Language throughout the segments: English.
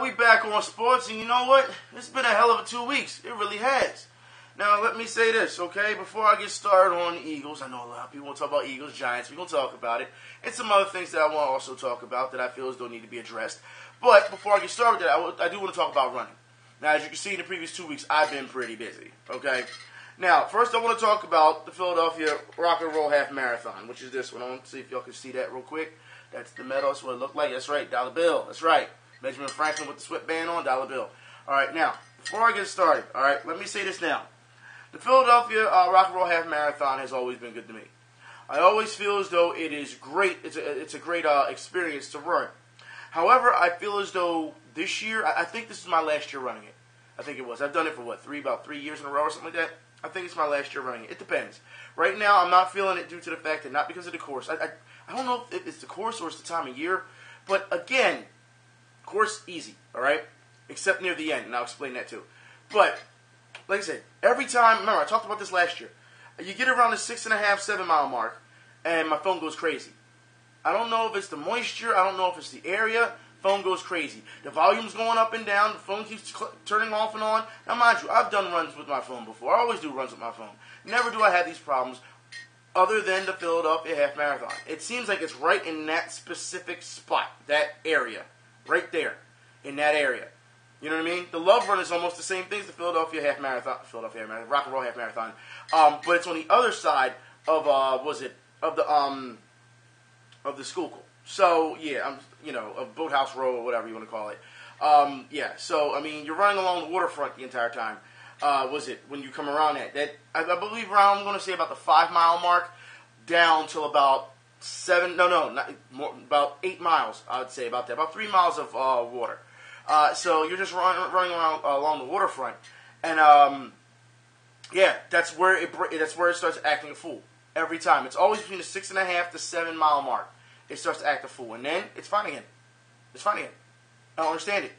We back on sports, and you know what? It's been a hell of a 2 weeks. It really has. Now, let me say this, okay? Before I get started on the Eagles, I know a lot of people want to talk about Eagles, Giants. We're going to talk about it. And some other things that I want to also talk about that I feel as though need to be addressed. But before I get started with that, I do want to talk about running. Now, as you can see in the previous 2 weeks, I've been pretty busy, okay? Now, first I want to talk about the Philadelphia Rock and Roll Half Marathon, which is this one. I want to see if y'all can see that real quick. That's the medal. That's what it looked like. That's right, dollar bill. That's right. Benjamin Franklin with the sweatband on, dollar bill. All right, now, before I get started, all right, let me say this now. The Philadelphia Rock and Roll Half Marathon has always been good to me. I always feel as though it is great. It's a great experience to run. However, I feel as though this year, I think this is my last year running it. I think it was. I've done it for, about 3 years in a row or something like that. I think it's my last year running it. It depends. Right now, I'm not feeling it due to the fact that not because of the course. I don't know if it's the course or it's the time of year. But again, course easy, all right? Except near the end, and I'll explain that too. But, like I said, every time, remember, I talked about this last year. You get around the 6.5, 7 mile mark, and my phone goes crazy. I don't know if it's the moisture. I don't know if it's the area. Phone goes crazy. The volume's going up and down. The phone keeps turning off and on. Now, mind you, I've done runs with my phone before. I always do runs with my phone. Never do I have these problems other than the Philadelphia Half Marathon. It seems like it's right in that specific spot, that area, right there, in that area. You know what I mean? The Love Run is almost the same thing as the Philadelphia Half Marathon, Rock and Roll Half Marathon, but it's on the other side of the Schuylkill. So yeah, of Boathouse Row or whatever you want to call it. Yeah. So I mean, you're running along the waterfront the entire time. When you come around that I believe around, I'm going to say about the 5 mile mark down till about about 8 miles. I would say about that, about 3 miles of water. So you're just running around along the waterfront, and yeah, that's where it starts acting a fool every time. It's always between the 6.5 to 7 mile mark. It starts to act a fool, and then it's fine again. It's fine again. I don't understand it.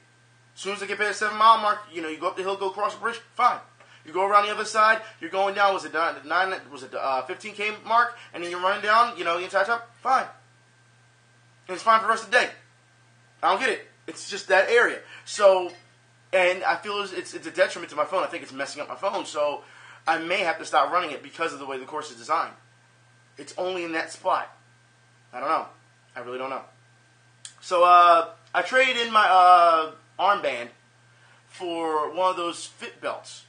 As soon as I get past the 7 mile mark, you go up the hill, go across the bridge, fine. You go around the other side, you're going down, was it the 15K mark, and then you're running down, the entire time, fine. And it's fine for the rest of the day. I don't get it. It's just that area. So, and I feel it's a detriment to my phone. I think it's messing up my phone, so I may have to stop running it because of the way the course is designed. It's only in that spot. I don't know. I really don't know. So, I traded in my armband for one of those fit belts,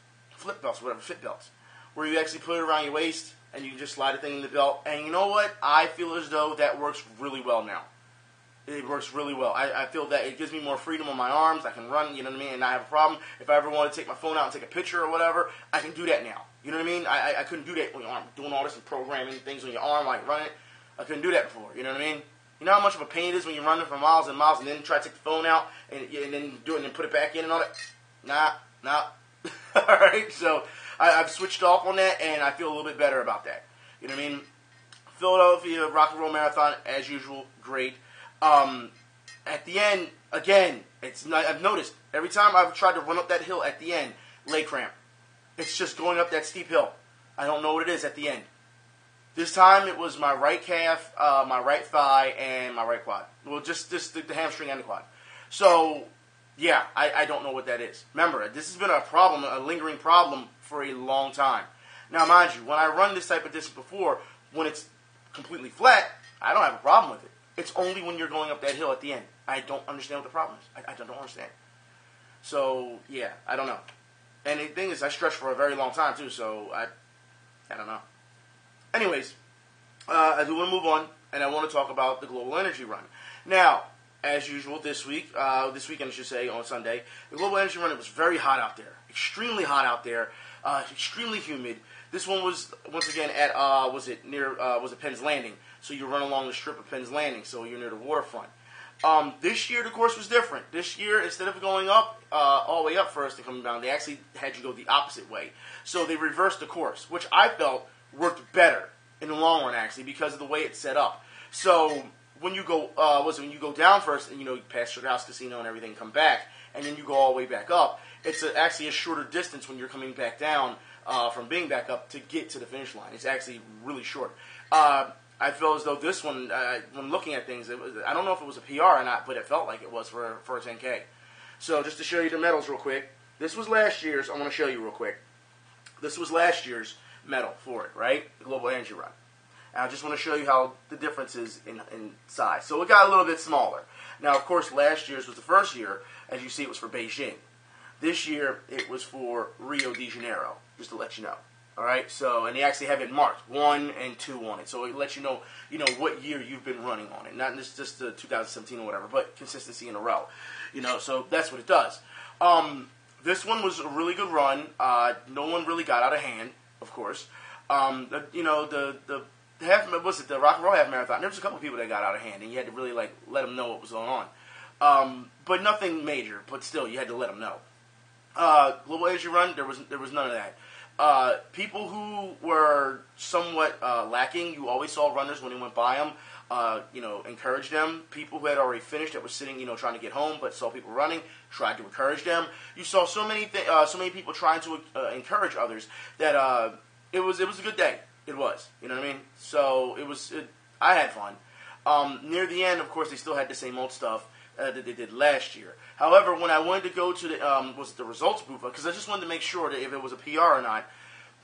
where you actually put it around your waist and you can just slide the thing in the belt. And you know what? I feel as though that works really well now. It works really well. I feel that it gives me more freedom on my arms. I can run, you know what I mean, and not have a problem. If I ever want to take my phone out and take a picture or whatever, I can do that now. You know what I mean? I couldn't do that when you're doing all this and programming things on your arm while you're running. I couldn't do that before. You know what I mean? You know how much of a pain it is when you're running for miles and miles and then try to take the phone out and then do it and then put it back in and all that? Nah. All right, so I've switched off on that, and I feel a little bit better about that. You know what I mean? Philadelphia Rock and Roll Marathon, as usual, great. At the end, again, I've noticed every time I've tried to run up that hill at the end, leg cramp. It's just going up that steep hill. I don't know what it is at the end. This time it was my right calf, my right thigh, and my right quad. Well, just the hamstring and the quad. So, yeah, I don't know what that is. Remember, this has been a lingering problem for a long time. Now, mind you, when I run this type of distance before, when it's completely flat, I don't have a problem with it. It's only when you're going up that hill at the end. I don't understand what the problem is. I don't understand. So, yeah, I don't know. And the thing is, I stretched for a very long time, too, so I don't know. Anyways, I do want to move on, and I want to talk about the Global Energy Run. Now, as usual, this weekend, I should say, on Sunday, the Global Energy Run, it was very hot out there. Extremely hot out there. Extremely humid. This one was, once again, at, Penn's Landing. So you run along the strip of Penn's Landing, so you're near the waterfront. This year, the course was different. This year, instead of going up, all the way up first and coming down, they actually had you go the opposite way. So they reversed the course, which I felt worked better in the long run, actually, because of the way it's set up. So when you go, when you go down first, and you pass Sugar House Casino and everything, come back, and then you go all the way back up, it's actually a shorter distance when you're coming back down from being back up to get to the finish line. It's actually really short. I feel as though this one, when looking at things, I don't know if it was a PR or not, but it felt like it was for a 10K. So just to show you the medals real quick, this was last year's. I want to show you real quick. This was last year's medal for it, right? The Global Energy Run. And I just want to show you how the difference is in size. So it got a little bit smaller. Now, of course, last year's was the first year. As you see, it was for Beijing. This year, it was for Rio de Janeiro, just to let you know. All right, so, and they actually have it marked 1 and 2 on it, so it lets you know what year you've been running on it, not just 2017 or whatever, but consistency in a row, so that's what it does. This one was a really good run. No one really got out of hand, of course. The Rock and Roll half marathon. There was a couple of people that got out of hand, and you had to really let them know what was going on. But nothing major. But still, you had to let them know. Global Energy Run, there was none of that. People who were somewhat lacking, you always saw runners when they went by them, encourage them. People who had already finished that were sitting, trying to get home, but saw people running, tried to encourage them. You saw so many people trying to encourage others that it was a good day. It was, you know what I mean? So I had fun. Near the end, of course, they still had the same old stuff that they did last year. However, when I wanted to go to the results booth, because I just wanted to make sure that if it was a PR or not,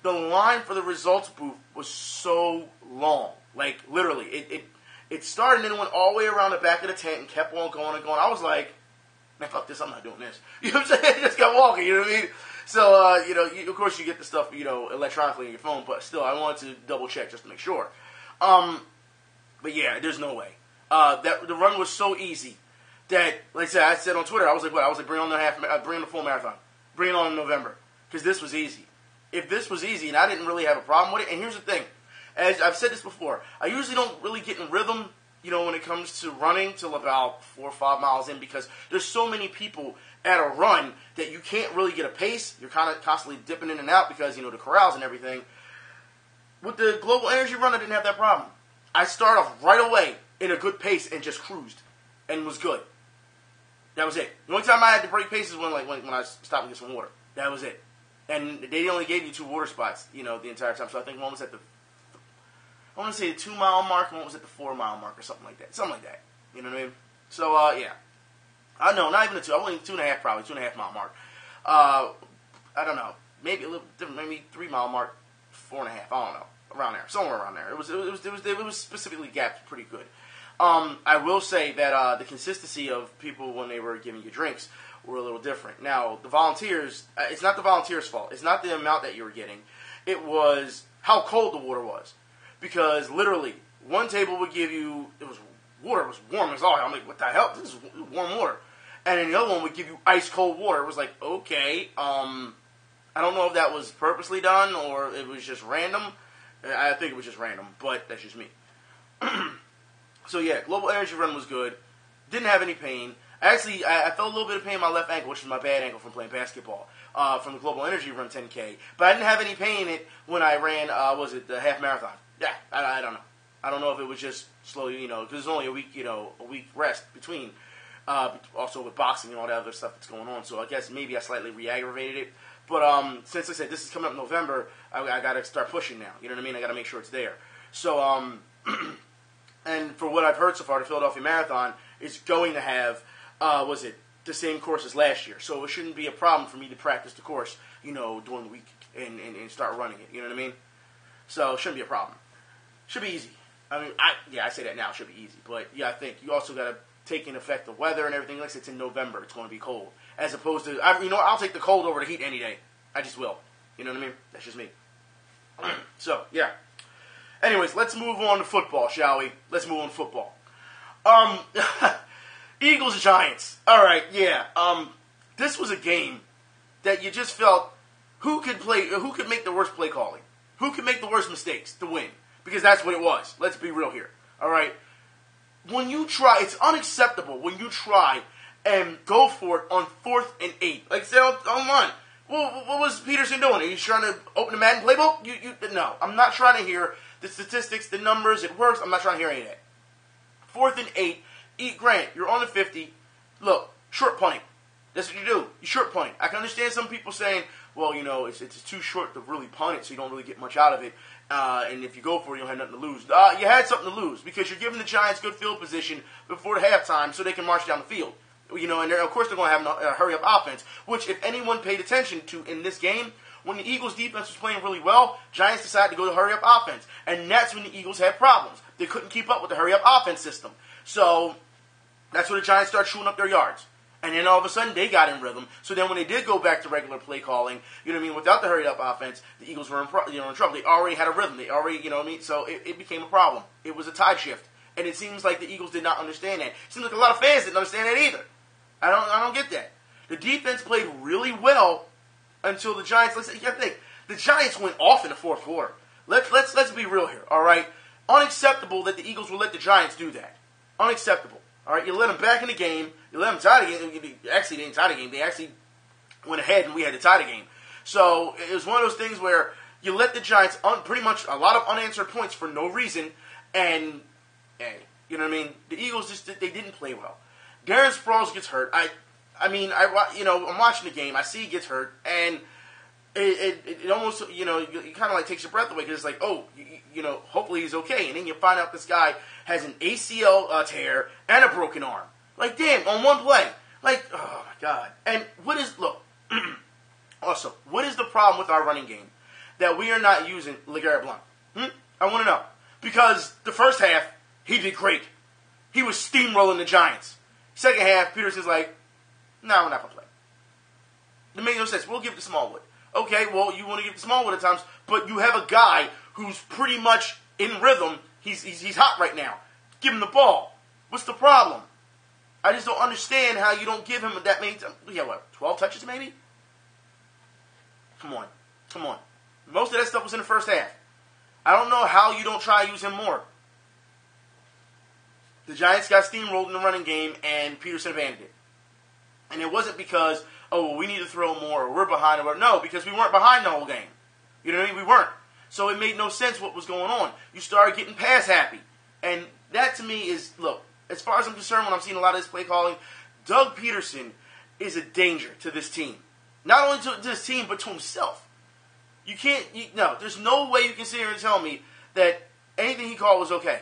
the line for the results booth was so long. Like, literally, it started and then went all the way around the back of the tent and kept on going and going. I was like, man, fuck this, I'm not doing this. You know what I'm saying? I just kept walking, you know what I mean? So, of course you get the stuff, electronically on your phone, but still, I wanted to double check just to make sure. But yeah, there's no way. The run was so easy that, like I said on Twitter, I was like, bring on the full marathon. Bring it on in November. Because this was easy. If this was easy, and I didn't really have a problem with it, and here's the thing. As I've said this before, I usually don't really get in rhythm, when it comes to running till about 4 or 5 miles in, because there's so many people at a run that you can't really get a pace. You're kind of constantly dipping in and out because, the corrals and everything. With the Global Energy Run, I didn't have that problem. I started off right away in a good pace and just cruised and was good. That was it. The only time I had to break pace is when I stopped to get some water. That was it. And they only gave you 2 water spots, the entire time. So I think one was at the 2 mile mark, and one was at the 4 mile mark or something like that. Something like that. You know what I mean? So, yeah. I know, not even a 2. I went 2.5 probably, 2.5 mile mark. I don't know. Maybe a little different, maybe 3 mile mark, 4.5. I don't know. Around there. Somewhere around there. It was specifically gapped pretty good. I will say that the consistency of people when they were giving you drinks were a little different. Now, the volunteers, it's not the volunteers' fault. It's not the amount that you were getting. It was how cold the water was. Because literally, one table would give you, water was warm as all. I'm like, what the hell? This is warm water. And then the other one would give you ice cold water. It was like, okay, I don't know if that was purposely done or it was just random. I think it was just random, but that's just me. So yeah, Global Energy Run was good. Didn't have any pain. Actually, I felt a little bit of pain in my left ankle, which is my bad ankle from playing basketball, from the Global Energy Run 10K. But I didn't have any pain in it when I ran, the half marathon. Yeah, I don't know. I don't know if it was just slowly, because there's only a week rest between, also with boxing and all that other stuff that's going on. So I guess maybe I slightly re-aggravated it. But since I said this is coming up in November, I got to start pushing now. You know what I mean? I got to make sure it's there. So, and for what I've heard so far, the Philadelphia Marathon is going to have, the same course as last year. So it shouldn't be a problem for me to practice the course, during the week and start running it. You know what I mean? So it shouldn't be a problem. Should be easy. I mean, I say that now. It should be easy. But, yeah, I think you also got to take into effect the weather and everything. Like I said, it's in November. It's going to be cold. As opposed to, I'll take the cold over the heat any day. I just will. You know what I mean? That's just me. So, yeah. Anyways, let's move on to football, shall we? Let's move on to football. Eagles Giants. All right, yeah. This was a game that you just felt who could make the worst play calling? Who could make the worst mistakes to win? Because that's what it was. Let's be real here. All right? When you try, it's unacceptable when you try and go for it on 4th and 8. Like I said online. Well, what was Peterson doing? Are you trying to open the Madden playbook? No. I'm not trying to hear the statistics, the numbers, it works. I'm not trying to hear any of that. 4th and 8. Grant, you're on the 50. Look, short punting. That's what you do. You short punt. I can understand some people saying, well, it's too short to really punt it, so you don't really get much out of it. And if you go for it, you don't have nothing to lose. You had something to lose because you're giving the Giants good field position before the halftime so they can march down the field. And of course they're going to have a hurry-up offense, which if anyone paid attention to in this game, when the Eagles' defense was playing really well, Giants decided to go to hurry-up offense. And that's when the Eagles had problems. They couldn't keep up with the hurry-up offense system. So that's when the Giants started shooting up their yards. And then all of a sudden, they got in rhythm. So then when they did go back to regular play calling, without the hurry-up offense, the Eagles were in trouble. They already had a rhythm. They already, so it became a problem. It was a tide shift. And it seems like the Eagles did not understand that. It seems like a lot of fans didn't understand that either. I don't get that. The defense played really well until the Giants. The Giants went off in the fourth quarter. Let's be real here. All right, unacceptable that the Eagles will let the Giants do that. Unacceptable. All right, you let them back in the game. You let them tie the game. Actually, they didn't tie the game. They actually went ahead, and we had to tie the game. So it was one of those things where you let the Giants pretty much a lot of unanswered points for no reason, and the Eagles they didn't play well. Darren Sproles gets hurt. I'm watching the game. I see he gets hurt, and it almost, it kind of like takes your breath away because it's like, hopefully he's okay. And then you find out this guy has an ACL tear and a broken arm. Like, damn, on one play. Like, oh my God. And also, what is the problem with our running game that we are not using LeGarrette Blount? I want to know. Because the first half, he did great. He was steamrolling the Giants. Second half, Peterson's like, no, we're not going to play. It makes no sense. We'll give it to Smallwood. Okay, well, you want to give it to Smallwood at times, but you have a guy who's pretty much in rhythm. He's hot right now. Give him the ball. What's the problem? I just don't understand how you don't give him that many times. 12 touches maybe? Come on. Most of that stuff was in the first half. I don't know how you don't try to use him more. The Giants got steamrolled in the running game, and Peterson abandoned it. And it wasn't because, we need to throw more, or we're behind, or no, because we weren't behind the whole game. You know what I mean? We weren't. So it made no sense what was going on. You started getting pass happy. And that to me is, look, as far as I'm concerned, when I'm seeing a lot of this play calling, Doug Peterson is a danger to this team. Not only to this team, but to himself. There's no way you can sit here and tell me that anything he called was okay.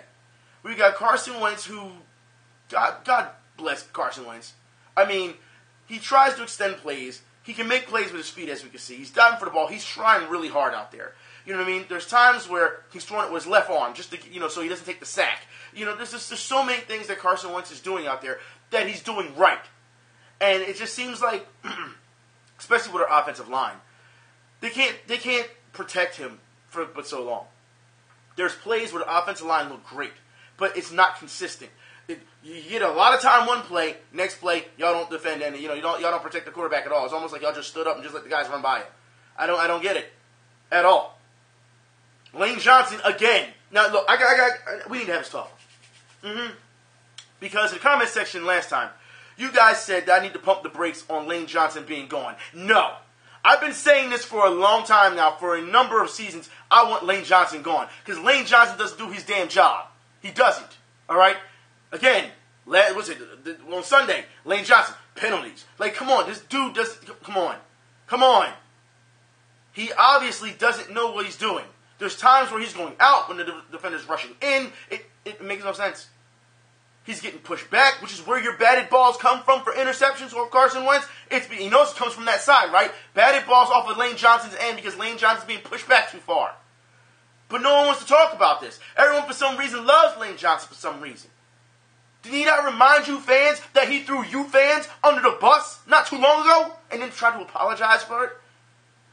We got Carson Wentz who, God bless Carson Wentz. I mean, he tries to extend plays. He can make plays with his feet, as we can see. He's diving for the ball. He's trying really hard out there. You know what I mean? There's times where he's throwing it with his left arm, just to, so he doesn't take the sack. There's so many things that Carson Wentz is doing out there that he's doing right. And it just seems like, especially with our offensive line, they can't protect him for but so long. There's plays where the offensive line look great, but it's not consistent. You get a lot of time one play, next play y'all don't defend any. Y'all don't protect the quarterback at all. It's almost like y'all just stood up and just let the guys run by you. I don't get it at all. Lane Johnson again. Now look, we need to have this talk. Because in the comment section last time, you guys said that I need to pump the brakes on Lane Johnson being gone. No. I've been saying this for a long time now, for a number of seasons. I want Lane Johnson gone. Because Lane Johnson doesn't do his damn job. He doesn't. All right? Again, on Sunday, Lane Johnson, penalties. Like, come on. This dude come on. He obviously doesn't know what he's doing. There's times where he's going out when the defender's rushing in. It makes no sense. He's getting pushed back, which is where your batted balls come from for interceptions or Carson Wentz. He knows it comes from that side, right? Batted balls off of Lane Johnson's end because Lane Johnson's being pushed back too far. But no one wants to talk about this. Everyone, for some reason, loves Lane Johnson for some reason. Did he not remind you fans that he threw you fans under the bus not too long ago and then tried to apologize for it?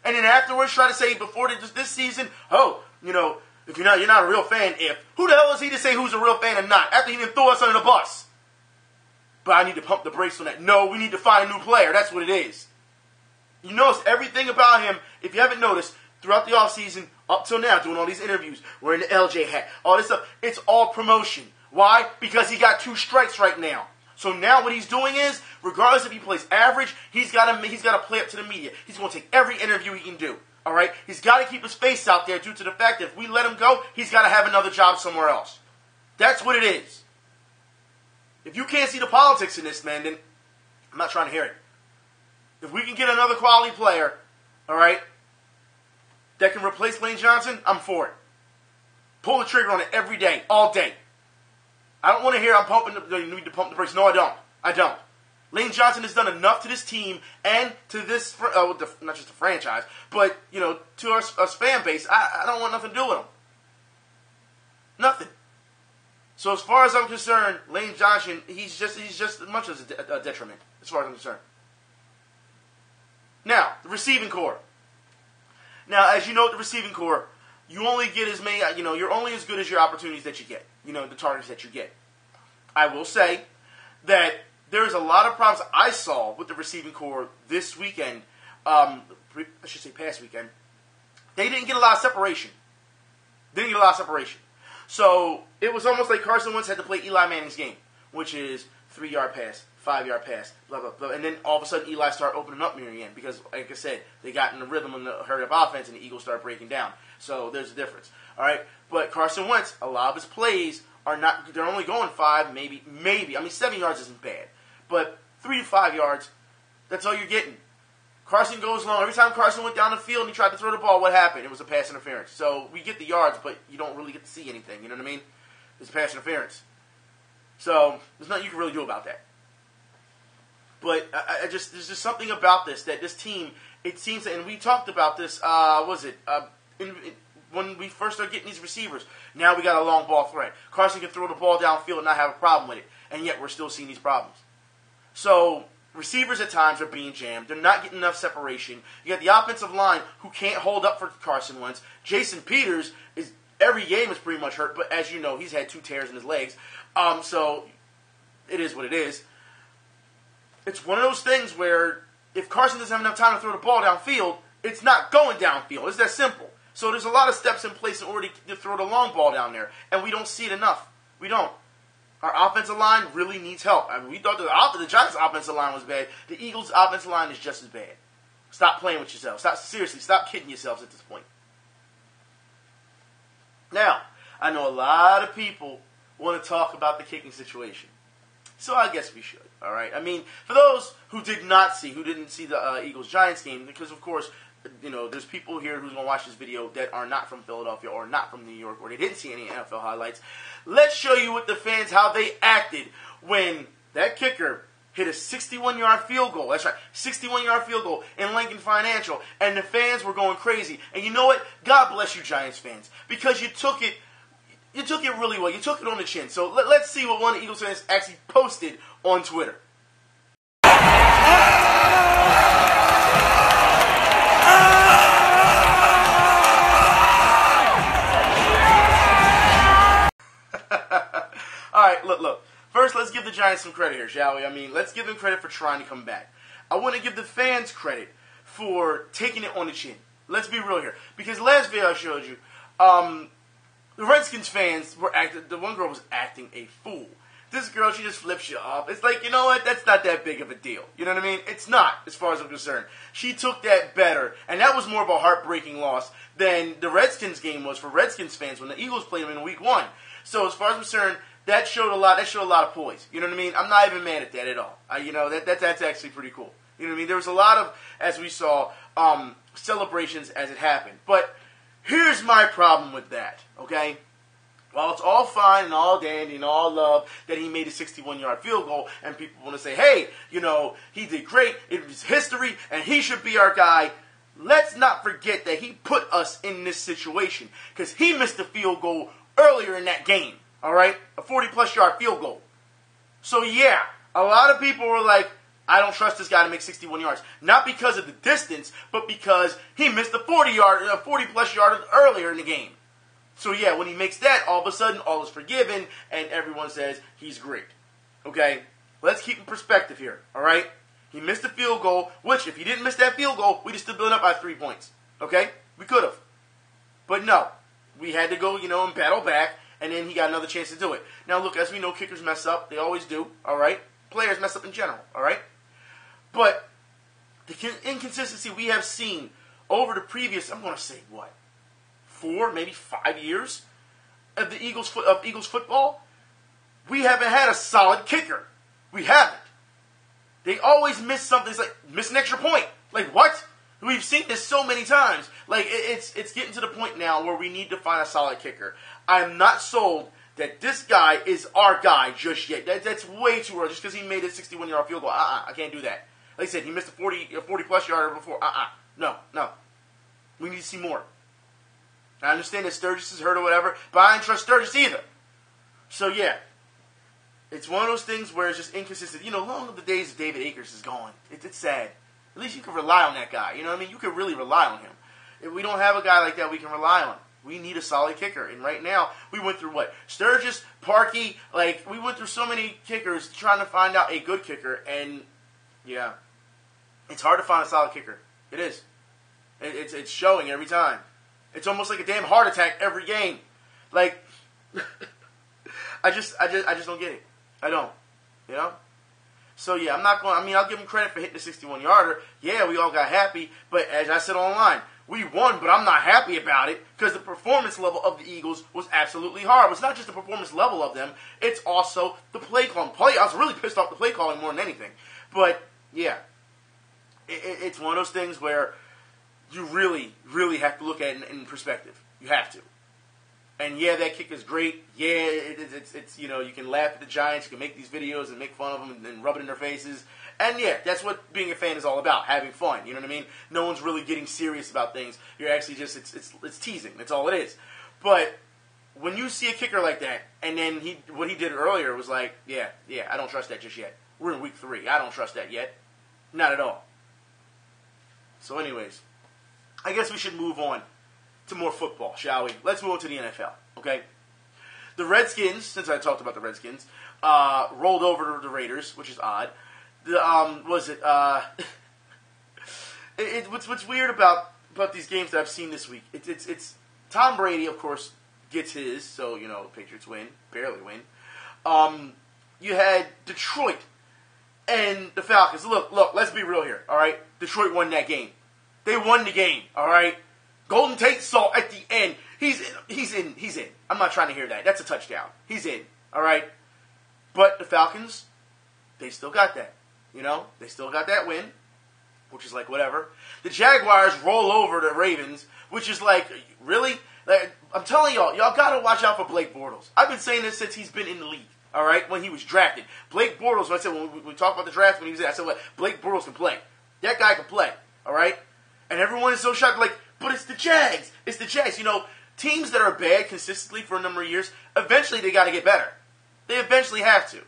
And then afterwards try to say before this season, if you're not a real fan, who the hell is he to say who's a real fan and not? After he didn't throw us under the bus. But I need to pump the brakes on that. No, we need to find a new player. That's what it is. You notice everything about him, if you haven't noticed, throughout the offseason, up till now, doing all these interviews, wearing the LJ hat, all this stuff, it's all promotion. Why? Because he got 2 strikes right now. So now what he's doing is, regardless if he plays average, he's got to play up to the media. He's going to take every interview he can do. All right? He's got to keep his face out there due to the fact that if we let him go, he's got to have another job somewhere else. That's what it is. If you can't see the politics in this, man, then I'm not trying to hear it. If we can get another quality player, all right, that can replace Lane Johnson, I'm for it. Pull the trigger on it every day, all day. I don't want to hear you need to pump the brakes. No, I don't. Lane Johnson has done enough to this team and to this, not just the franchise, but, to us fan base. I don't want nothing to do with him. Nothing. So as far as I'm concerned, Lane Johnson, he's just as much as a detriment, as far as I'm concerned. Now, the receiving core. Now, as you know, the receiving core, you only get as many, you're only as good as your opportunities that you get, the targets that you get. I will say that there's a lot of problems I saw with the receiving core this weekend, I should say past weekend. They didn't get a lot of separation. So it was almost like Carson Wentz had to play Eli Manning's game, which is 3-yard pass, 5-yard pass, blah, blah, blah. And then all of a sudden Eli started opening up near the end because, like I said, they got in the rhythm and the hurry-up offense and the Eagles started breaking down. So there's a difference. All right? But Carson Wentz, a lot of his plays are not, they're only going 5, maybe. I mean, 7 yards isn't bad. But 3 to 5 yards, that's all you're getting. Carson goes long. Every time Carson went down the field and he tried to throw the ball, what happened? It was a pass interference. So we get the yards, but you don't really get to see anything. You know what I mean? It's pass interference. So there's nothing you can really do about that. But there's just something about this, that this team, it seems, and we talked about this, when we first started getting these receivers. Now we got a long ball threat. Carson can throw the ball downfield and not have a problem with it. And yet we're still seeing these problems. So receivers at times are being jammed. They're not getting enough separation. You got the offensive line who can't hold up for Carson Wentz. Jason Peters, every game is pretty much hurt, but as you know, he's had 2 tears in his legs. So it is what it is. It's one of those things where if Carson doesn't have enough time to throw the ball downfield, it's not going downfield. It's that simple. So there's a lot of steps in place in order to throw the long ball down there, and we don't see it enough. We don't. Our offensive line really needs help. I mean, we thought the Giants' offensive line was bad. The Eagles' offensive line is just as bad. Stop playing with yourselves. Stop kidding yourselves at this point. Now, I know a lot of people want to talk about the kicking situation. So I guess we should, all right? I mean, for those who didn't see the Eagles-Giants game, because, of course, there's people here who's going to watch this video that are not from Philadelphia or not from New York or they didn't see any NFL highlights. Let's show you with the fans how they acted when that kicker hit a 61-yard field goal. That's right, 61-yard field goal in Lincoln Financial, and the fans were going crazy. And you know what? God bless you, Giants fans, because you took it really well. You took it on the chin. So let's see what one of the Eagles fans actually posted on Twitter. All right, look. First, let's give the Giants some credit here, shall we? I mean, let's give them credit for trying to come back. I want to give the fans credit for taking it on the chin. Let's be real here. Because last video I showed you, the Redskins fans were the one girl was acting a fool. This girl, she just flips you off. It's like, you know what? That's not that big of a deal. You know what I mean? It's not, as far as I'm concerned. She took that better, and that was more of a heartbreaking loss than the Redskins game was for Redskins fans when the Eagles played them in Week 1. So as far as I'm concerned, that showed a lot of poise. You know what I mean? I'm not even mad at that at all. That's actually pretty cool. You know what I mean? There was a lot of, as we saw, celebrations as it happened. But here's my problem with that, okay? While it's all fine and all dandy and all love that he made a 61-yard field goal, and people want to say, hey, he did great, it was history, and he should be our guy, let's not forget that he put us in this situation, because he missed a field goal earlier in that game, all right? A 40-plus yard field goal. So, yeah, a lot of people were like, I don't trust this guy to make 61 yards. Not because of the distance, but because he missed a 40-plus yard earlier in the game. So, yeah, when he makes that, all of a sudden, all is forgiven, and everyone says he's great. Okay? Let's keep in perspective here, all right? He missed a field goal, which, if he didn't miss that field goal, we'd have still been up by 3 points. Okay? We could have. But no. We had to go, and battle back, and then he got another chance to do it. Now, look, as we know, kickers mess up. They always do, all right? Players mess up in general, all right? But the inconsistency we have seen over the previous, I'm going to say, 4, maybe 5 years of the Eagles football, we haven't had a solid kicker. We haven't. They always miss something. It's like, miss an extra point. Like, what? We've seen this so many times. Like, it's getting to the point now where we need to find a solid kicker. I'm not sold that this guy is our guy just yet. That's way too early. Just because he made a 61-yard field goal, I can't do that. Like I said, he missed a 40-plus yarder before. No. We need to see more. I understand that Sturgis is hurt or whatever, but I don't trust Sturgis either. So, yeah. It's one of those things where it's just inconsistent. Long of the days of David Akers is gone. It's sad. At least you can rely on that guy. You know what I mean? You can really rely on him. If we don't have a guy like that we can rely on, we need a solid kicker. And right now, we went through what? Sturgis, Parkey, we went through so many kickers trying to find out a good kicker. And, yeah, it's hard to find a solid kicker. It is. It's showing every time. It's almost like a damn heart attack every game. I just don't get it. I don't. So, yeah, I'll give him credit for hitting the 61-yarder. Yeah, we all got happy. But as I said online, we won, but I'm not happy about it because the performance level of the Eagles was absolutely horrible. It's not just the performance level of them. It's also the play calling. I was really pissed off the play calling more than anything. But, yeah, it's one of those things where you really, really have to look at it in perspective. You have to. And yeah, that kick is great. Yeah, it's you can laugh at the Giants, you can make these videos and make fun of them and rub it in their faces. And yeah, that's what being a fan is all about, having fun. You know what I mean? No one's really getting serious about things. You're actually just it's teasing. That's all it is. But when you see a kicker like that, and then what he did earlier was yeah, I don't trust that just yet. We're in week 3. I don't trust that yet. Not at all. So anyways, I guess we should move on to more football, shall we? Let's move on to the NFL, okay? The Redskins, since I talked about the Redskins, rolled over the Raiders, which is odd. What's weird about these games that I've seen this week, it's Tom Brady, of course, gets his, so, the Patriots win, barely win. You had Detroit and the Falcons. Look, let's be real here, all right? Detroit won that game. They won the game, all right? Golden Tate saw at the end. He's in. I'm not trying to hear that. That's a touchdown. He's in, all right? But the Falcons, they still got that. They still got that win, which is whatever. The Jaguars roll over the Ravens, which is really? I'm telling y'all got to watch out for Blake Bortles. I've been saying this since he's been in the league, all right, when he was drafted. Blake Bortles, when we talked about the draft when he was there, I said, Blake Bortles can play. That guy can play, all right? And everyone is so shocked, but it's the Jags. It's the Jags. Teams that are bad consistently for a number of years, eventually they got to get better. They eventually have to.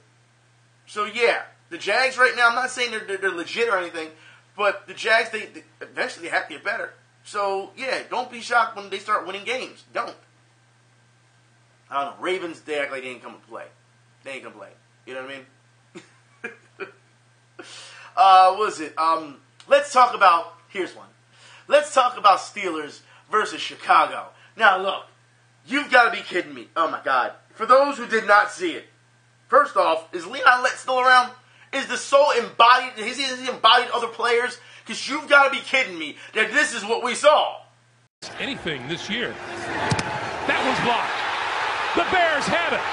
So, yeah, the Jags right now, I'm not saying they're legit or anything, but the Jags, they eventually have to get better. So, yeah, don't be shocked when they start winning games. Don't. I don't know. Ravens, they act like they ain't come to play. They ain't gonna play. You know what I mean? What is it? Let's talk about, here's one. Let's talk about Steelers versus Chicago. Now, look, you've got to be kidding me. Oh, my God. For those who did not see it, first off, is Leon Lett still around? Is the soul embodied? Has he embodied other players? Because you've got to be kidding me that this is what we saw. Anything this year. That one's blocked. The Bears have it.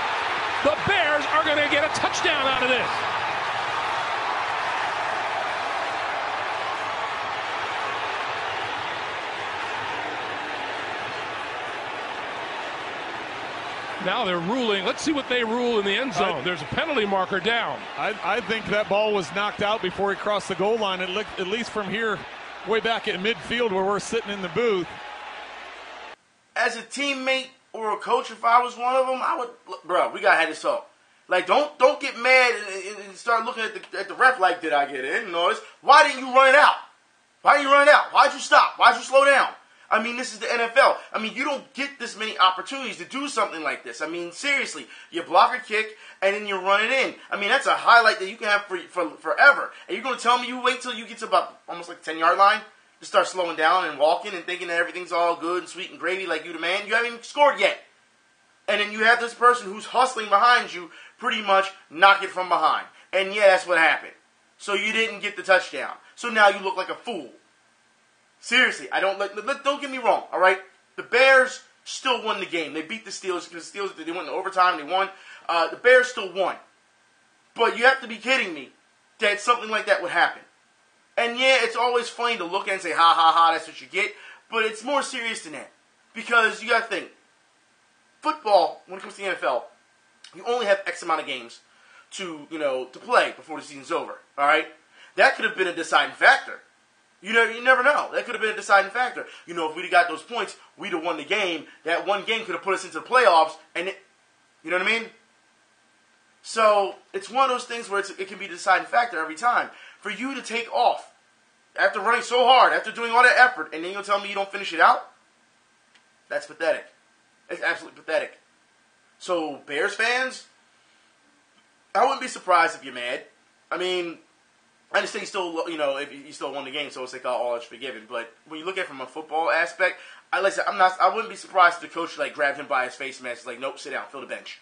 The Bears are going to get a touchdown out of this. Now they're ruling. Let's see what they rule in the end zone. There's a penalty marker down. I think that ball was knocked out before he crossed the goal line. It looked, at least from here, way back at midfield where we're sitting in the booth. As a teammate or a coach, if I was one of them, I would, bro, we gotta have this talk. Don't get mad and start looking at the ref like, did I get it? No, why didn't you run it out? Why didn't you run it out? Why'd you stop? Why'd you slow down? I mean, this is the NFL. I mean, you don't get this many opportunities to do something like this. I mean, seriously, you block a kick and then you run it in. I mean, that's a highlight that you can have for forever. And you're going to tell me you wait till you get to about almost like the 10-yard line to start slowing down and walking and thinking that everything's all good and sweet and gravy like you the man? You haven't even scored yet. And then you have this person who's hustling behind you pretty much knock it from behind. And yeah, that's what happened. So you didn't get the touchdown. So now you look like a fool. Seriously, don't get me wrong, all right? The Bears still won the game. They beat the Steelers because the Steelers, they went into overtime, they won. The Bears still won. But you have to be kidding me that something like that would happen. And yeah, it's always funny to look at and say, ha, ha, ha, that's what you get. But it's more serious than that. Because you got to think, football, when it comes to the NFL, You only have X amount of games to play before the season's over. All right, that could have been a deciding factor. You never know. That could have been a deciding factor. If we'd have got those points, we'd have won the game. That one game could have put us into the playoffs, and you know what I mean? So it's one of those things where it can be a deciding factor every time. For you to take off after running so hard, after doing all that effort, and then you'll tell me you don't finish it out? That's pathetic. It's absolutely pathetic. So Bears fans, I wouldn't be surprised if you're mad. I mean, I understand you still, if you still won the game, so it's like, all is forgiven. But when you look at it from a football aspect, I wouldn't be surprised if the coach grabbed him by his face mask, nope, sit down, fill the bench,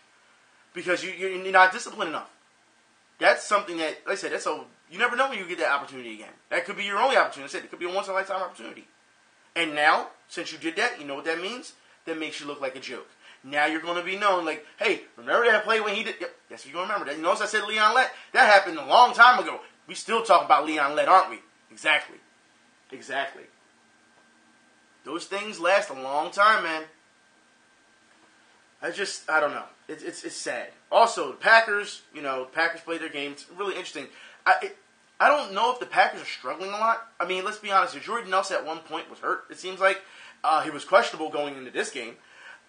because you're not disciplined enough. That's something that, like I said, you never know when you get that opportunity again. That could be your only opportunity. It could be a once in a lifetime opportunity. And now, since you did that, you know what that means? That makes you look like a joke. Now you're going to be known hey, remember that play when he did? Yep, yes, you're going to remember that. Notice I said Leon Lett? That happened a long time ago. We still talk about Leon Lett, aren't we? Exactly. Those things last a long time, man. I don't know. It's sad. Also, the Packers, Packers played their game. It's really interesting. I don't know if the Packers are struggling a lot. I mean, let's be honest here. Jordan Nelson at one point was hurt. It seems like he was questionable going into this game.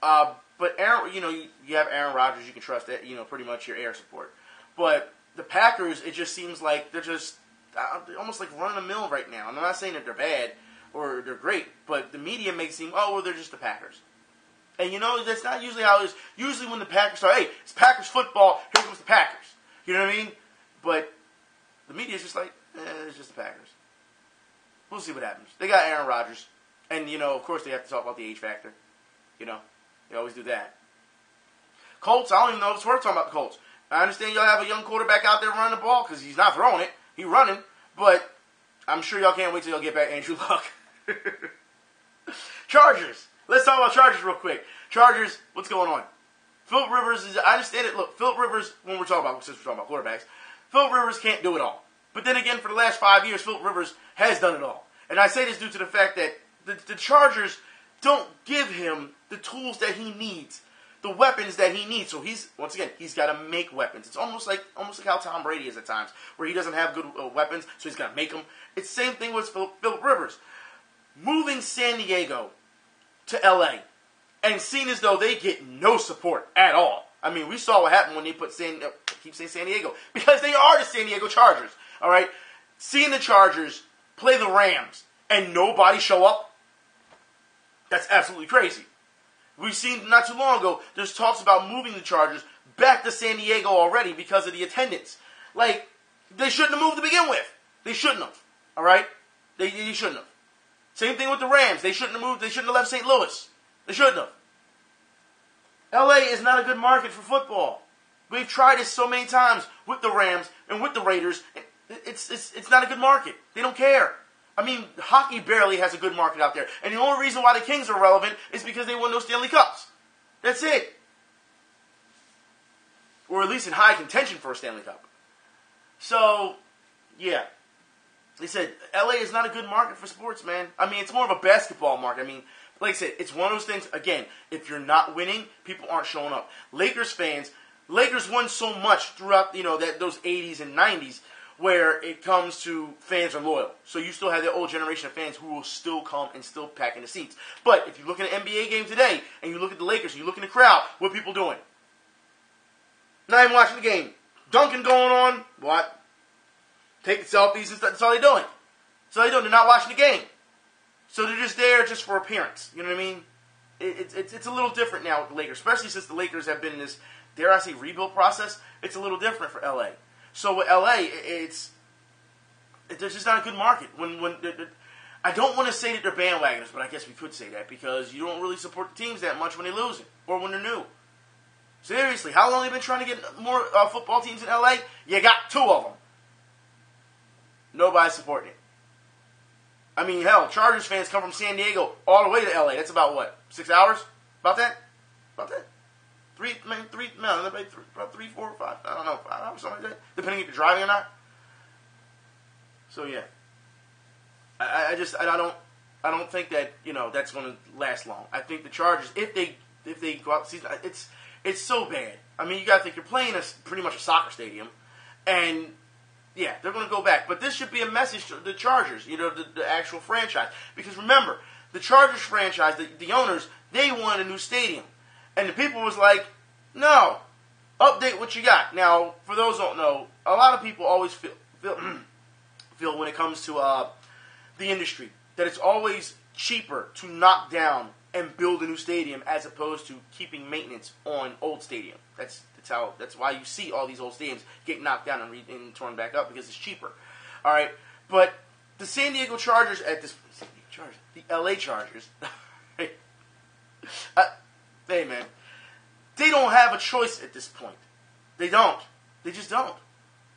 But Aaron, you have Aaron Rodgers. You can trust that. Pretty much your air support. But the Packers, it just seems like they're just almost like running a mill right now. And I'm not saying that they're bad or they're great, but the media makes it seem, they're just the Packers. And that's not usually how it is. Usually when the Packers start, hey, it's Packers football, here comes the Packers. You know what I mean? But the media is just like, it's just the Packers. We'll see what happens. They got Aaron Rodgers. And, of course they have to talk about the age factor. They always do that. Colts, I don't even know if it's worth talking about the Colts. I understand y'all have a young quarterback out there running the ball because he's not throwing it. He's running. But I'm sure y'all can't wait till y'all get back Andrew Luck. Chargers. Let's talk about Chargers real quick. Chargers, what's going on? Philip Rivers I understand it. Look, Philip Rivers, since we're talking about quarterbacks, Philip Rivers can't do it all. But then again, for the last 5 years, Philip Rivers has done it all. And I say this due to the fact that the Chargers don't give him the tools that he needs, the weapons that he needs. So he's got to make weapons. It's almost like how Tom Brady is at times, where he doesn't have good weapons, so he's got to make them. It's the same thing with Philip Rivers. Moving San Diego to L.A. and seen as though they get no support at all. I mean, we saw what happened when they put San Diego, because they are the San Diego Chargers. All right, seeing the Chargers play the Rams and nobody show up, that's absolutely crazy. We've seen not too long ago, there's talks about moving the Chargers back to San Diego already because of the attendance. They shouldn't have moved to begin with. They shouldn't have. All right, they shouldn't have. Same thing with the Rams. They shouldn't have moved. They shouldn't have left St. Louis. They shouldn't have. L.A. is not a good market for football. We've tried this so many times with the Rams and with the Raiders. It's not a good market. They don't care. I mean, hockey barely has a good market out there. And the only reason why the Kings are relevant is because they won those Stanley Cups. That's it. Or at least in high contention for a Stanley Cup. So, yeah. They said, LA is not a good market for sports, man. I mean, it's more of a basketball market. I mean, like I said, it's one of those things, again, if you're not winning, people aren't showing up. Lakers won so much throughout, those 80s and 90s, where it comes to fans are loyal. So you still have that old generation of fans who will still come and still pack in the seats. But if you look at an NBA game today, and you look at the Lakers, and you look in the crowd, what are people doing? Not even watching the game. Dunking going on. What? Taking selfies and stuff. That's all they're doing. That's all they're doing. They're not watching the game. So they're just there just for appearance. You know what I mean? It's a little different now with the Lakers, especially since the Lakers have been in this, dare I say, rebuild process. It's a little different for LA. So with LA, there's just not a good market. I don't want to say that they're bandwagoners, but I guess we could say that because you don't really support the teams that much when they lose it or when they're new. Seriously, how long have you been trying to get more football teams in LA? You got 2 of them. Nobody's supporting it. I mean, hell, Chargers fans come from San Diego all the way to LA. That's about what? 6 hours? About that? About that? 3, 4, 5. I don't know, 5 hours, something like that. Depending if you're driving or not. So yeah, I don't think that that's going to last long. I think the Chargers, if they go out the season, It's so bad. I mean, you got to think you're playing pretty much a soccer stadium, and yeah, they're going to go back. But this should be a message to the Chargers, the actual franchise. Because remember, the Chargers franchise, the owners, they wanted a new stadium. And the people was like, no, update what you got. Now, for those who don't know, a lot of people always feel when it comes to the industry that it's always cheaper to knock down and build a new stadium as opposed to keeping maintenance on old stadium. That's why you see all these old stadiums get knocked down and torn back up, because it's cheaper. All right, but the San Diego Chargers the LA Chargers, hey man, they don't have a choice at this point. They don't. They just don't.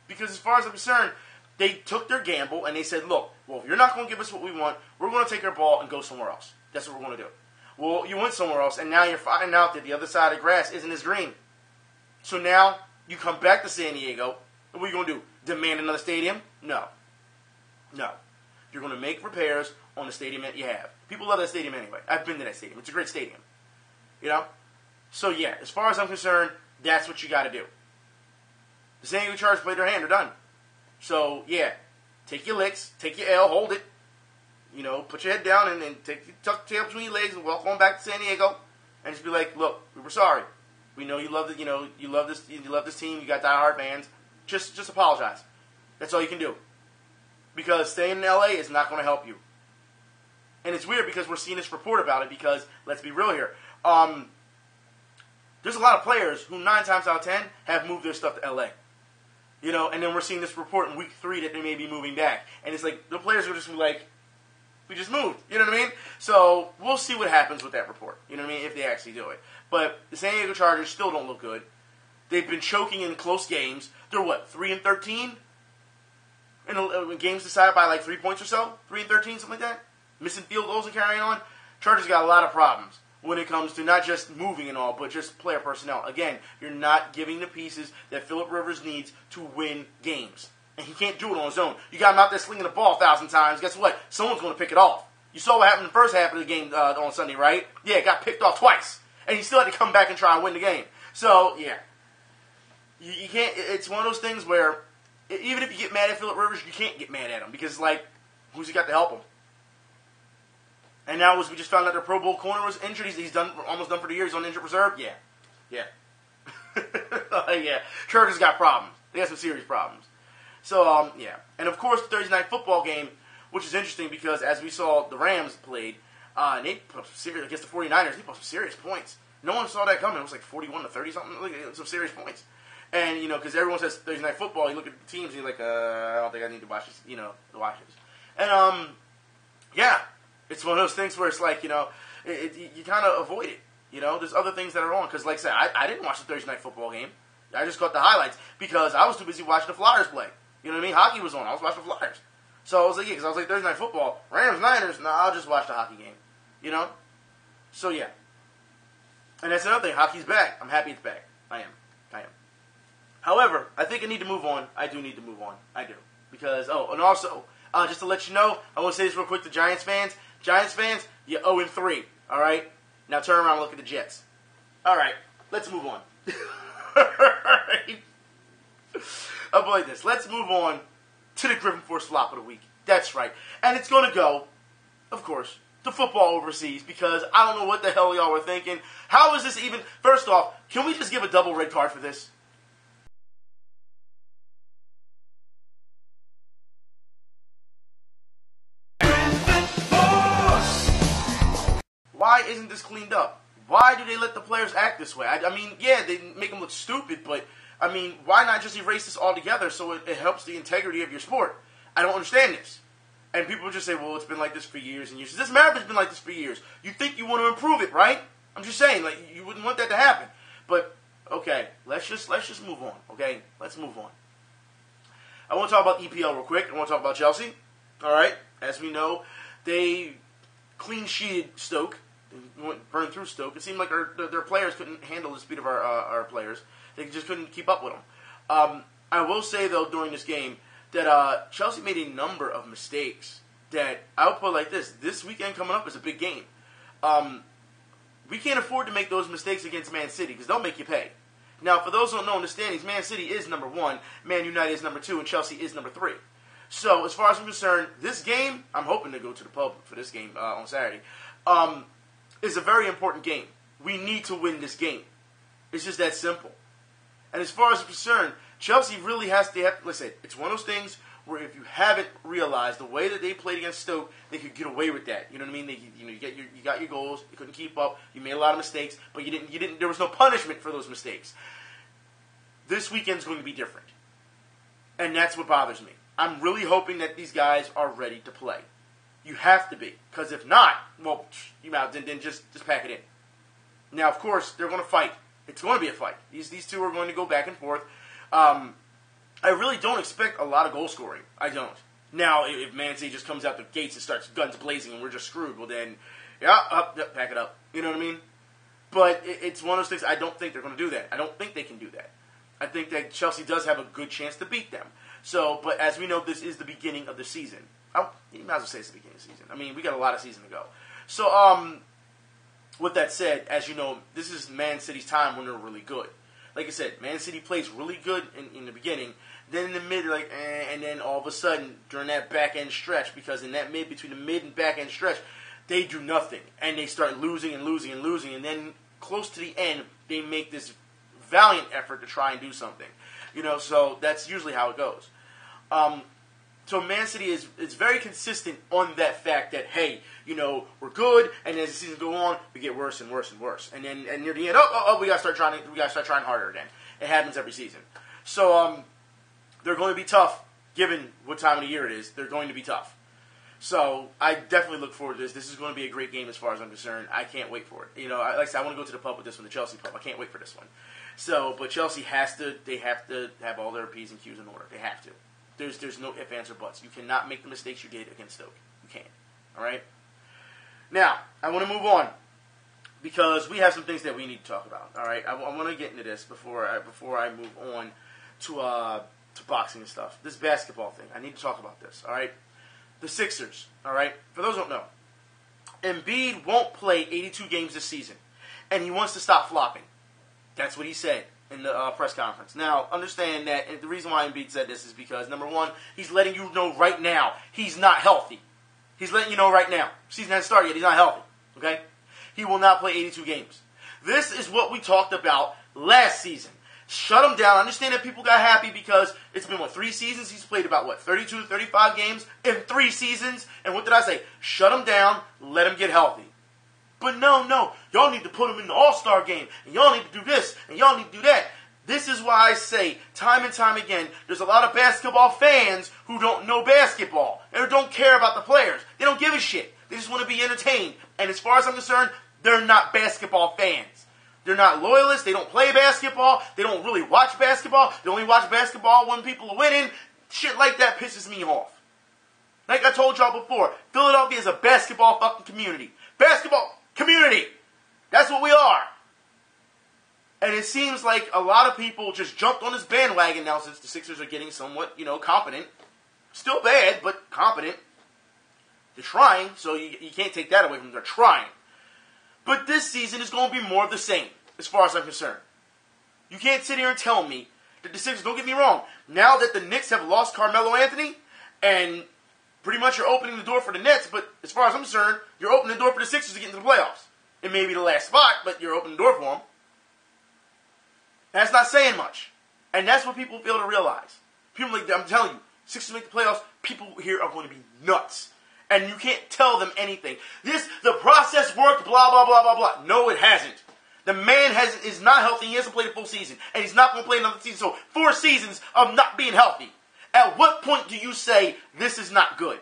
Because as far as I'm concerned, they took their gamble and they said, look, well, if you're not going to give us what we want, we're going to take our ball and go somewhere else. That's what we're going to do. Well, you went somewhere else, and now you're finding out that the other side of the grass isn't as green. So now you come back to San Diego, and what are you going to do? Demand another stadium? No. You're going to make repairs on the stadium that you have. People love that stadium anyway. I've been to that stadium. It's a great stadium. So yeah, as far as I'm concerned, that's what you got to do. The San Diego Chargers played their hand. They're done. So yeah, take your licks, take your L, hold it. Put your head down and tuck your tail between your legs and walk on back to San Diego, and just be like, look, we were sorry. We know you love it. You love this team. You got diehard fans. Just apologize. That's all you can do. Because staying in LA is not going to help you. And it's weird because we're seeing this report about it. Because let's be real here. There's a lot of players who 9 times out of 10 have moved their stuff to LA. And then we're seeing this report in week 3 that they may be moving back. And it's like the players are just like, we just moved. You know what I mean? So we'll see what happens with that report. You know what I mean? If they actually do it. But the San Diego Chargers still don't look good. They've been choking in close games. They're 3-13? In games decided by like 3 points or so? 3-13, something like that? Missing field goals and carrying on? Chargers got a lot of problems when it comes to not just moving and all, but just player personnel. Again, you're not giving the pieces that Phillip Rivers needs to win games. And he can't do it on his own. You got him out there slinging the ball 1,000 times. Guess what? Someone's going to pick it off. You saw what happened in the first half of the game on Sunday, right? Yeah, it got picked off twice. And he still had to come back and try and win the game. So, yeah. You can't. It's one of those things where even if you get mad at Phillip Rivers, you can't get mad at him. Because, who's he got to help him? And now, as we just found out, their Pro Bowl corner was injured. He's almost done for the year. He's on injured reserve. Yeah. Yeah. Chargers got problems. They got some serious problems. So, yeah. And, of course, the Thursday night football game, which is interesting because, as we saw, the Rams played, and they put serious, against the 49ers, they put some serious points. No one saw that coming. It was like 41-30 something. It was some serious points. And, because everyone says Thursday night football, you look at the teams and you're like, I don't think I need to watch this, to watch this. And, yeah. It's one of those things where it's like, you kind of avoid it. There's other things that are on. Because, like I said, I didn't watch the Thursday night football game. I just caught the highlights because I was too busy watching the Flyers play. You know what I mean? Hockey was on. I was watching the Flyers. So I was like, because I was like, Thursday night football, Rams, Niners, no, I'll just watch the hockey game. So, yeah. And that's another thing. Hockey's back. I'm happy it's back. I am. However, I think I need to move on. I do need to move on. I do. Because, and also, just to let you know, I want to say this real quick to Giants fans. Giants fans, you're 0-3. All right? Now turn around and look at the Jets. All right. Let's move on. All right. I'll play this. Let's move on to the Griffin Force flop of the week. That's right. And it's going to go, of course, to football overseas because I don't know what the hell y'all were thinking. How is this even... First off, can we just give a double red card for this? Why isn't this cleaned up? Why do they let the players act this way? I mean, yeah, they make them look stupid, but, I mean, why not just erase this altogether so it helps the integrity of your sport? I don't understand this. And people just say, well, it's been like this for years and years. It doesn't matter if it's been like this for years. You think you want to improve it, right? I'm just saying, you wouldn't want that to happen. But, okay, let's just move on, okay? Let's move on. I want to talk about EPL real quick. I want to talk about Chelsea. All right? As we know, they clean-sheeted Stoke. Burned through Stoke. It seemed like their players couldn't handle the speed of our players. They just couldn't keep up with them. I will say, though, during this game, that Chelsea made a number of mistakes that I would put like this. This weekend coming up is a big game. We can't afford to make those mistakes against Man City because they'll make you pay. Now, for those who don't know in the standings, Man City is number 1, Man United is number 2, and Chelsea is number 3. So, as far as I'm concerned, this game, I'm hoping to go to the pub for this game on Saturday, is a very important game. We need to win this game. It's just that simple. And as far as I'm concerned, Chelsea really has to listen, it's one of those things where if you haven't realized the way that they played against Stoke, they could get away with that. You know what I mean? You got your goals, you couldn't keep up, you made a lot of mistakes, but you didn't. There was no punishment for those mistakes. This weekend's going to be different, and that's what bothers me. I'm really hoping that these guys are ready to play. You have to be, because if not, well, then just pack it in. Now, of course, they're going to fight. It's going to be a fight. These two are going to go back and forth. I really don't expect a lot of goal scoring. I don't. Now, if Man City just comes out the gates and starts guns blazing and we're just screwed, well then, pack it up. You know what I mean? But it's one of those things, I don't think they're going to do that. I don't think they can do that. I think that Chelsea does have a good chance to beat them. So, but as we know, this is the beginning of the season. You might as well say it's the beginning of the season. I mean, we got a lot of season to go. So, with that said, as you know, this is Man City's time when they're really good. Like I said, Man City plays really good in the beginning. Then in the mid, and then all of a sudden, during that back-end stretch, because in that between the mid and back-end stretch, they do nothing. And they start losing and losing and losing. And then close to the end, they make this valiant effort to try and do something. So that's usually how it goes. So Man City is very consistent on that fact that, hey, we're good, and as the season goes on, we get worse and worse and worse. And then near the end, we gotta start trying harder again. It happens every season. So they're going to be tough, given what time of the year it is. They're going to be tough. So I definitely look forward to this. This is going to be a great game as far as I'm concerned. I can't wait for it. Like I said, I want to go to the pub with this one, the Chelsea pub. I can't wait for this one. So, but Chelsea have to have all their P's and Q's in order. They have to. There's no ifs, ands, or buts. You cannot make the mistakes you did against Stoke. You can't. All right? Now, I want to move on because we have some things that we need to talk about. All right? I want to get into this before I move on to boxing and stuff. This basketball thing. I need to talk about this. All right? The Sixers. All right? For those who don't know, Embiid won't play 82 games this season, and he wants to stop flopping. That's what he said in the press conference. Now, understand that the reason why Embiid said this is because, number one, he's letting you know right now he's not healthy. He's letting you know right now. Season hasn't started yet. He's not healthy. Okay? He will not play 82 games. This is what we talked about last season. Shut him down. I understand that people got happy because it's been, 3 seasons? He's played about, 32 to 35 games in 3 seasons? And what did I say? Shut him down. Let him get healthy. But no. Y'all need to put him in the All-Star game. And y'all need to do this. And y'all need to do that. This is why I say, time and time again, there's a lot of basketball fans who don't know basketball. And don't care about the players. They don't give a shit. They just want to be entertained. And as far as I'm concerned, they're not basketball fans. They're not loyalists. They don't play basketball. They don't really watch basketball. They only watch basketball when people are winning. Shit like that pisses me off. Like I told y'all before, Philadelphia is a basketball fucking community. Basketball community. That's what we are. And it seems like a lot of people just jumped on this bandwagon now since the Sixers are getting somewhat, competent. Still bad, but competent. They're trying, so you can't take that away from them. They're trying. But this season is going to be more of the same, as far as I'm concerned. You can't sit here and tell me that the Sixers, don't get me wrong, now that the Knicks have lost Carmelo Anthony, and pretty much you're opening the door for the Nets, but as far as I'm concerned, you're opening the door for the Sixers to get into the playoffs. It may be the last spot, but you're opening the door for them. That's not saying much. And that's what people fail to realize. People I'm telling you, Sixers make the playoffs, people here are going to be nuts. And you can't tell them anything. The process worked, blah, blah, blah, blah, blah. No, it hasn't. The man is not healthy. He hasn't played a full season. And he's not going to play another season. So 4 seasons of not being healthy. At what point do you say, this is not good?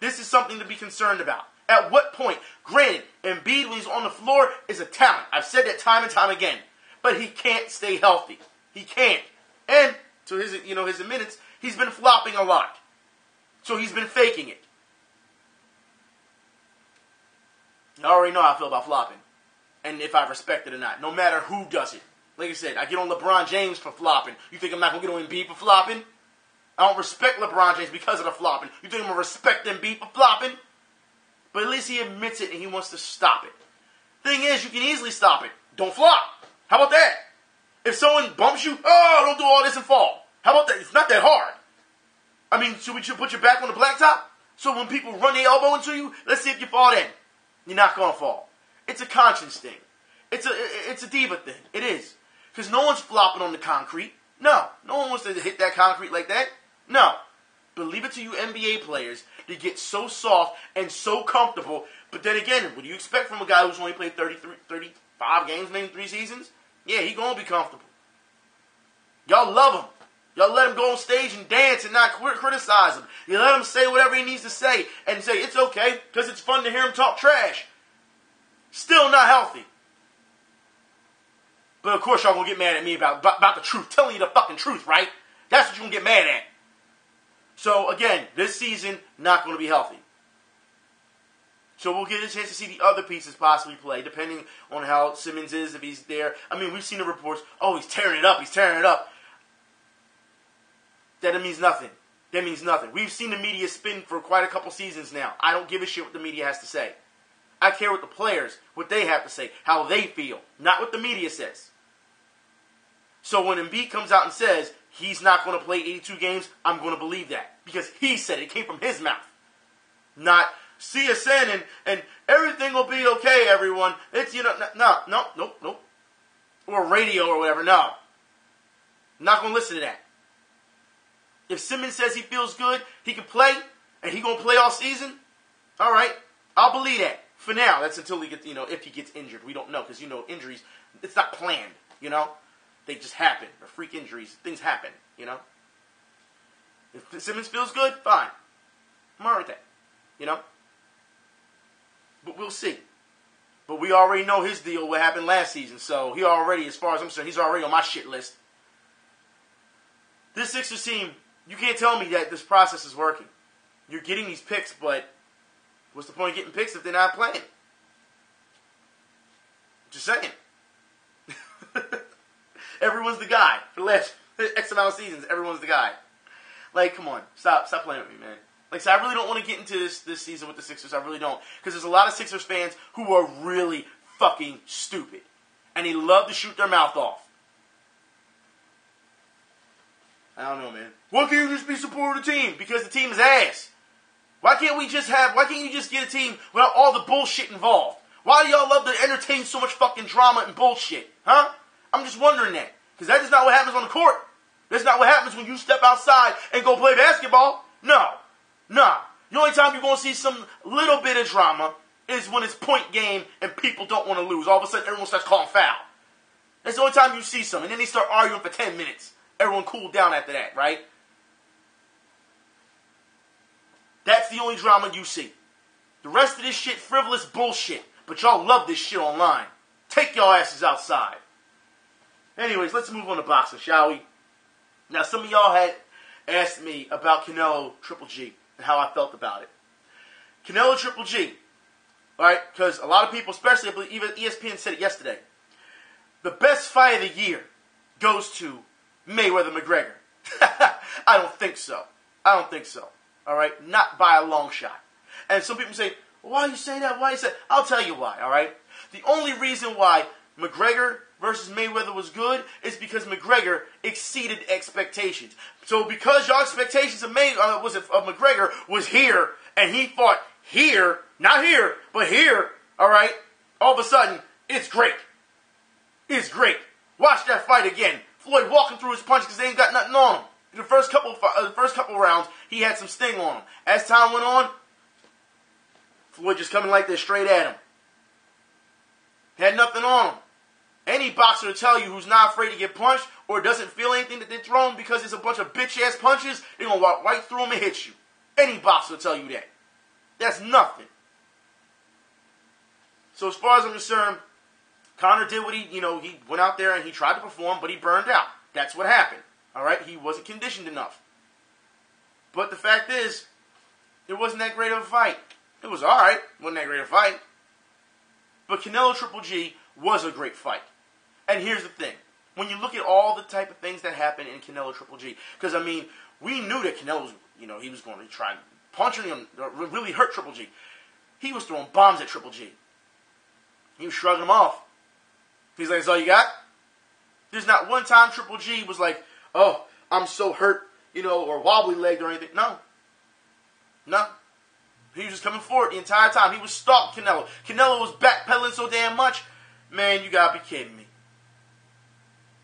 This is something to be concerned about. At what point? Granted, Embiid, when he's on the floor, is a talent. I've said that time and time again. But he can't stay healthy. He can't. And to his minutes, he's been flopping a lot. So he's been faking it. I already know how I feel about flopping. And if I respect it or not. No matter who does it. Like I said, I get on LeBron James for flopping. You think I'm not going to get on Embiid for flopping? I don't respect LeBron James because of the flopping. You think I'm going to respect Embiid for flopping? But at least he admits it and he wants to stop it. Thing is, you can easily stop it. Don't flop. How about that? If someone bumps you, oh, don't do all this and fall. How about that? It's not that hard. I mean, should we put your back on the blacktop? So when people run their elbow into you, let's see if you fall then. You're not going to fall. It's a conscience thing. It's a diva thing. It is. Because no one's flopping on the concrete. No. No one wants to hit that concrete like that. No. But leave it to you NBA players to get so soft and so comfortable. But then again, what do you expect from a guy who's only played 35 games, maybe 3 seasons? Yeah, he going to be comfortable. Y'all love him. Y'all let him go on stage and dance and not criticize him. You let him say whatever he needs to say and say it's okay because it's fun to hear him talk trash. Still not healthy. But of course y'all going to get mad at me about the truth. Telling you the fucking truth, right? That's what you're going to get mad at. So again, this season, not going to be healthy. So we'll get a chance to see the other pieces possibly play, depending on how Simmons is, if he's there. I mean, we've seen the reports, oh, he's tearing it up. That means nothing. That means nothing. We've seen the media spin for quite a couple seasons now. I don't give a shit what the media has to say. I care what the players, what they have to say, how they feel, not what the media says. So when Embiid comes out and says he's not going to play 82 games, I'm going to believe that. Because he said it. It came from his mouth. Not CSN and everything will be okay, everyone. It's, no. Or radio or whatever, no. Not going to listen to that. If Simmons says he feels good, he can play, and he going to play all season, all right, I'll believe that. For now, that's until he gets, if he gets injured. We don't know, because, injuries, it's not planned, They just happen. They're freak injuries. Things happen, If Simmons feels good, fine. I'm all right with that, But we'll see. But we already know his deal, what happened last season, so he already, as far as I'm concerned, he's already on my shit list. This Sixers team, you can't tell me that this process is working. You're getting these picks, but what's the point of getting picks if they're not playing? Just saying. Everyone's the guy. For the last X amount of seasons, everyone's the guy. Like, come on. Stop playing with me, man. Like, so I really don't want to get into this season with the Sixers. I really don't. Because there's a lot of Sixers fans who are really fucking stupid. And they love to shoot their mouth off. I don't know, man. Why can't you just be supporting the team? Because the team is ass. Why can't you just get a team without all the bullshit involved? Why do y'all love to entertain so much fucking drama and bullshit? Huh? I'm just wondering that. Because that is not what happens on the court. That's not what happens when you step outside and go play basketball. No. Nah. The only time you're going to see some little bit of drama is when it's point game and people don't want to lose. All of a sudden, everyone starts calling foul. That's the only time you see some. And then they start arguing for 10 minutes. Everyone cooled down after that, right? That's the only drama you see. The rest of this shit, frivolous bullshit. But y'all love this shit online. Take y'all asses outside. Anyways, let's move on to boxing, shall we? Now, some of y'all had asked me about Canelo Triple G and how I felt about it. Canelo Triple G, alright, because a lot of people, especially, I believe even ESPN said it yesterday, the best fight of the year goes to Mayweather-McGregor. I don't think so. Alright? Not by a long shot. And some people say, why you say that? Why you say that? I'll tell you why, alright? The only reason why McGregor versus Mayweather was good is because McGregor exceeded expectations. So because your expectations of McGregor was here, and he fought here, not here, but here, alright? All of a sudden, it's great. It's great. Watch that fight again. Floyd walking through his punches because they ain't got nothing on him. In the first couple rounds, he had some sting on him. As time went on, Floyd just coming like this straight at him. Had nothing on him. Any boxer will tell you who's not afraid to get punched or doesn't feel anything that they're thrown because it's a bunch of bitch-ass punches, they're going to walk right through him and hit you. Any boxer will tell you that. That's nothing. So as far as I'm concerned, Conor did what he went out there and he tried to perform, but he burned out. That's what happened. All right? He wasn't conditioned enough. But the fact is, it wasn't that great of a fight. It was all right. It wasn't that great of a fight. But Canelo Triple G was a great fight. And here's the thing. When you look at all the type of things that happened in Canelo Triple G, because, we knew that Canelo was, he was going to try punching him, really hurt Triple G. He was throwing bombs at Triple G. He was shrugging him off. He's like, that's all you got? There's not one time Triple G was like, oh, I'm so hurt, or wobbly-legged or anything. No. He was just coming forward the entire time. He was stalking Canelo. Canelo was backpedaling so damn much. Man, you gotta be kidding me.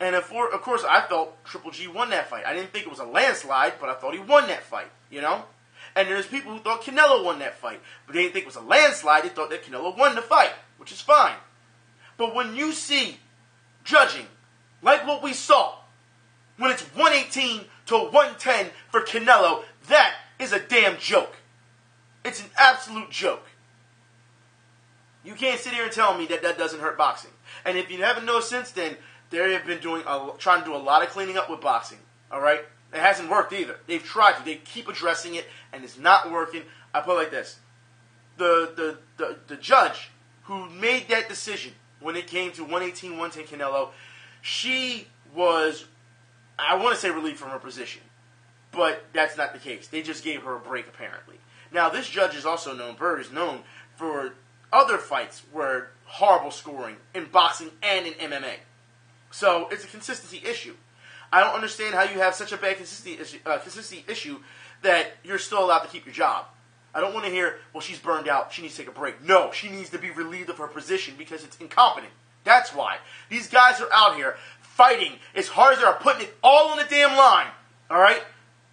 And of course, I felt Triple G won that fight. I didn't think it was a landslide, but I thought he won that fight, And there's people who thought Canelo won that fight. But they didn't think it was a landslide. They thought that Canelo won the fight, which is fine. But when you see judging, like what we saw, when it's 118 to 110 for Canelo, that is a damn joke. It's an absolute joke. You can't sit here and tell me that doesn't hurt boxing. And if you haven't noticed since then, they have been trying to do a lot of cleaning up with boxing. All right? It hasn't worked either. They've tried to. They keep addressing it, and it's not working. I put it like this. The judge who made that decision when it came to 118, 110 Canelo, she was, I want to say, relieved from her position. But that's not the case. They just gave her a break, apparently. Now, this judge is also known, Bird is known for other fights where horrible scoring in boxing and in MMA. So, it's a consistency issue. I don't understand how you have such a bad consistency issue that you're still allowed to keep your job. I don't want to hear, well, she's burned out, she needs to take a break. No, she needs to be relieved of her position because it's incompetent. That's why. These guys are out here fighting as hard as they are, putting it all on the damn line. All right?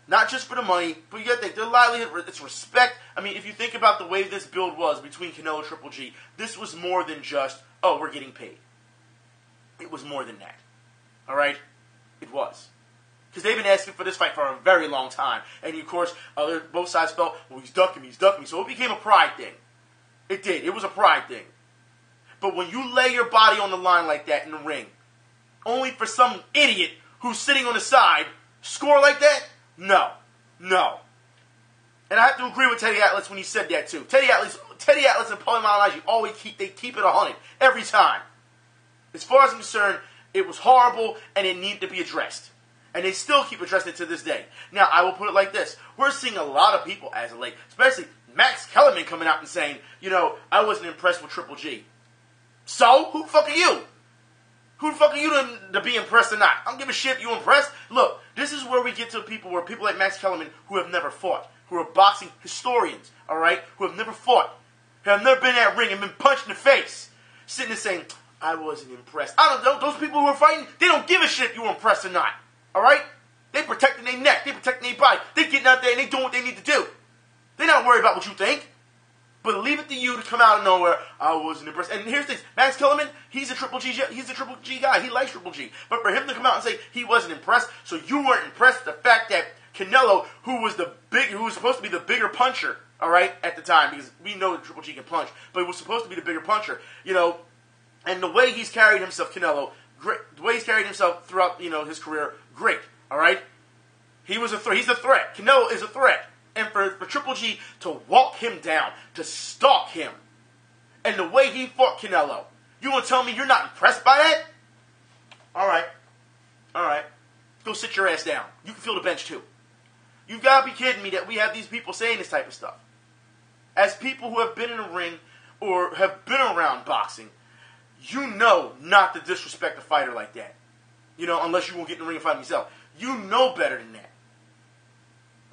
Not just for the money, but you got to think, their livelihood, it's respect. I mean, if you think about the way this build was between Canelo and Triple G, this was more than just, oh, we're getting paid. It was more than that. All right? It was. Because they've been asking for this fight for a very long time. And, of course, both sides felt, well, he's ducking me. So it became a pride thing. It did. It was a pride thing. But when you lay your body on the line like that in the ring, only for some idiot who's sitting on the side, score like that? No. And I have to agree with Teddy Atlas when he said that too. Teddy Atlas and Paulie Malignaggi always keep it 100 every time. As far as I'm concerned, it was horrible and it needed to be addressed. And they still keep addressing it to this day. Now, I will put it like this. We're seeing a lot of people as of late, especially Max Kellerman coming out and saying, I wasn't impressed with Triple G. So, who the fuck are you? Who the fuck are you to be impressed or not? I don't give a shit if you impressed. Look, this is where we get to people like Max Kellerman who have never fought, who are boxing historians, all right, who have never fought, who have never been in that ring and been punched in the face, sitting there saying, I wasn't impressed. I don't know, those people who are fighting, they don't give a shit if you were impressed or not, all right? They protecting their neck, they protecting their body, they getting out there and they doing what they need to do. They're not worried about what you think. But leave it to you to come out of nowhere. I wasn't impressed. And here's the thing. Max Kellerman, he's a Triple G guy. He likes Triple G. But for him to come out and say he wasn't impressed, so you weren't impressed with the fact that Canelo, who was supposed to be the bigger puncher, all right, at the time, because we know that Triple G can punch, but he was supposed to be the bigger puncher, and the way he's carried himself, Canelo, great. The way he's carried himself throughout, his career, great, all right? He's a threat. Canelo is a threat. And for Triple G to walk him down, to stalk him, and the way he fought Canelo, you gonna tell me you're not impressed by that? All right. Go sit your ass down. You can feel the bench too. You've got to be kidding me that we have these people saying this type of stuff. As people who have been in a ring or have been around boxing, you know not to disrespect a fighter like that. Unless you won't get in the ring and fight him yourself. You know better than that.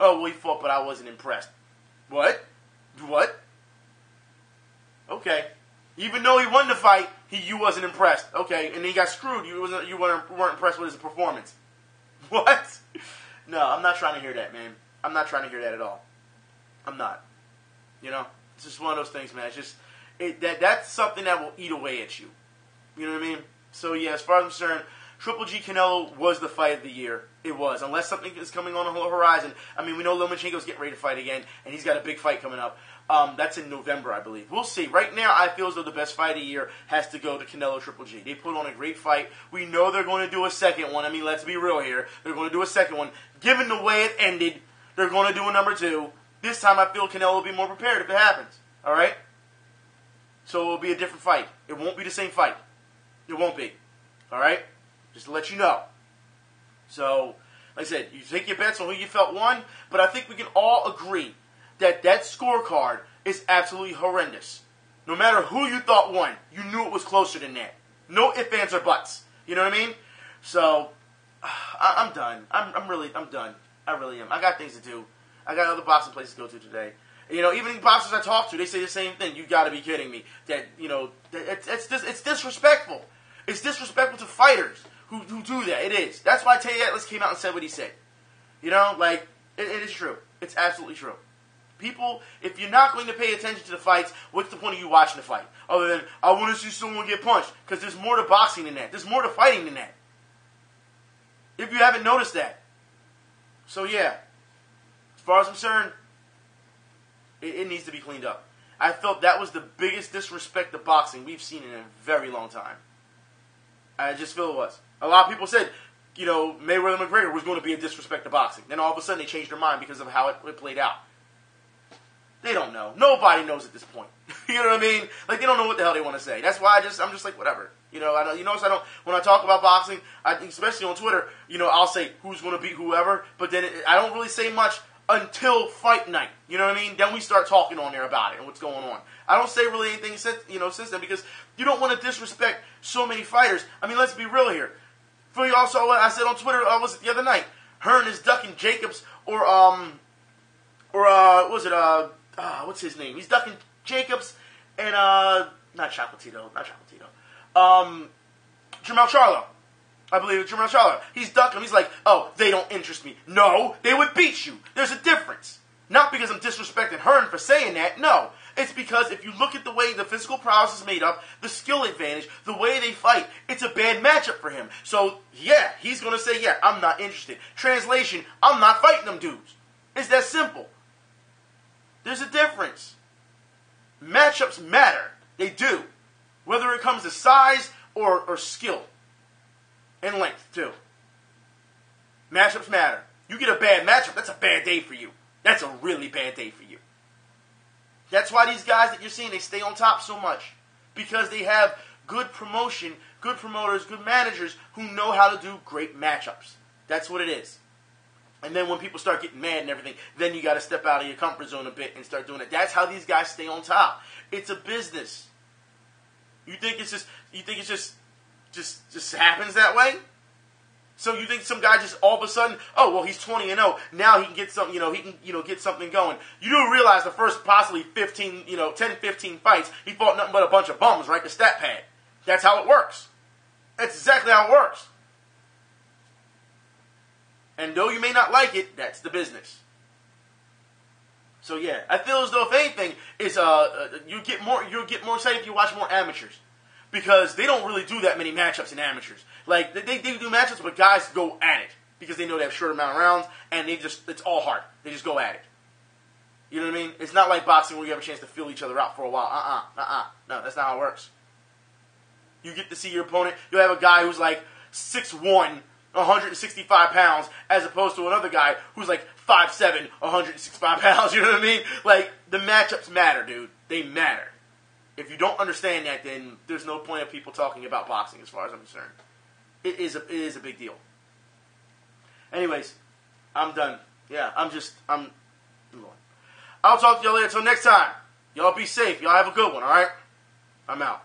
Oh, well, he fought, but I wasn't impressed. What? Okay. Even though he won the fight, you wasn't impressed. Okay, and then he got screwed. You weren't impressed with his performance. What? No, I'm not trying to hear that, man. I'm not trying to hear that at all. I'm not. It's just one of those things, man. It's just that's something that will eat away at you. You know what I mean? So yeah, as far as I'm concerned, Triple G Canelo was the fight of the year. It was. Unless something is coming on the horizon. I mean, we know Lomachenko's getting ready to fight again, and he's got a big fight coming up. That's in November, I believe. We'll see. Right now, I feel as though the best fight of the year has to go to Canelo Triple G. They put on a great fight. We know they're going to do a second one. I mean, let's be real here. They're going to do a second one. Given the way it ended, they're going to do a number 2. This time, I feel Canelo will be more prepared if it happens. All right? So it will be a different fight. It won't be the same fight. It won't be. All right? Just to let you know. So, like I said, you take your bets on who you felt won, but I think we can all agree that scorecard is absolutely horrendous. No matter who you thought won, you knew it was closer than that. No ifs, ands, or buts. You know what I mean? So, I'm done. I'm done. I really am. I got things to do. I got other boxing places to go to today. You know, even boxers I talk to, they say the same thing. You got to be kidding me. That, you know, it's disrespectful. It's disrespectful to fighters who do that. It is. That's why Tay Atlas came out and said what he said. You know, like, it is true. It's absolutely true. People, if you're not going to pay attention to the fights, what's the point of you watching the fight? Other than, I want to see someone get punched. Because there's more to boxing than that. There's more to fighting than that. If you haven't noticed that. So, yeah. As far as I'm concerned, it needs to be cleaned up. I felt that was the biggest disrespect to boxing we've seen in a very long time. I just feel it was. A lot of people said, you know, Mayweather McGregor was going to be a disrespect to boxing. Then all of a sudden they changed their mind because of how it played out. They don't know. Nobody knows at this point. You know what I mean? Like, they don't know what the hell they want to say. That's why I'm just like, whatever. You know, when I talk about boxing, I think especially on Twitter, you know, I'll say who's going to beat whoever, but then I don't really say much until fight night. You know what I mean? Then we start talking on there about it and what's going on. I don't say really anything since then because you don't want to disrespect so many fighters. I mean, let's be real here. For y'all saw what I said on Twitter, was it the other night? Hearn is ducking Jacobs what's his name? He's ducking Jacobs and not Chocolatito. Jermell Charlo. I believe it's Jermell Charlo. He's ducking him. He's like, oh, they don't interest me. No, they would beat you. There's a difference. Not because I'm disrespecting Hearn for saying that. No. It's because if you look at the way the physical prowess is made up, the skill advantage, the way they fight, it's a bad matchup for him. So, yeah, he's going to say, yeah, I'm not interested. Translation, I'm not fighting them dudes. It's that simple. There's a difference. Matchups matter. They do. Whether it comes to size or skill. And length, too. Matchups matter. You get a bad matchup, that's a bad day for you. That's a really bad day for you. That's why these guys that you're seeing, they stay on top so much. Because they have good promotion, good promoters, good managers who know how to do great matchups. That's what it is. And then when people start getting mad and everything, then you got to step out of your comfort zone a bit and start doing it. That's how these guys stay on top. It's a business. You think it's just happens that way? So you think some guy just all of a sudden, oh, well, he's 20-0. Now he can get something, get something going. You do realize the first possibly 10, 15 fights, he fought nothing but a bunch of bums, right? The stat pad. That's how it works. That's exactly how it works. And though you may not like it, that's the business. So yeah, I feel as though if anything, is you'll get more excited if you watch more amateurs. Because they don't really do that many matchups in amateurs. Like, they do matchups, but guys go at it. Because they know they have a short amount of rounds, and it's all hard. They just go at it. You know what I mean? It's not like boxing where you have a chance to feel each other out for a while. No, that's not how it works. You get to see your opponent. You'll have a guy who's like 6'1", 165 pounds, as opposed to another guy who's like 5'7", 165 pounds. You know what I mean? Like, the matchups matter, dude. They matter. If you don't understand that, then there's no point of people talking about boxing as far as I'm concerned. It is a big deal. Anyways, I'm done. Yeah, I'm going. I'll talk to y'all later. Until next time. Y'all be safe. Y'all have a good one, alright? I'm out.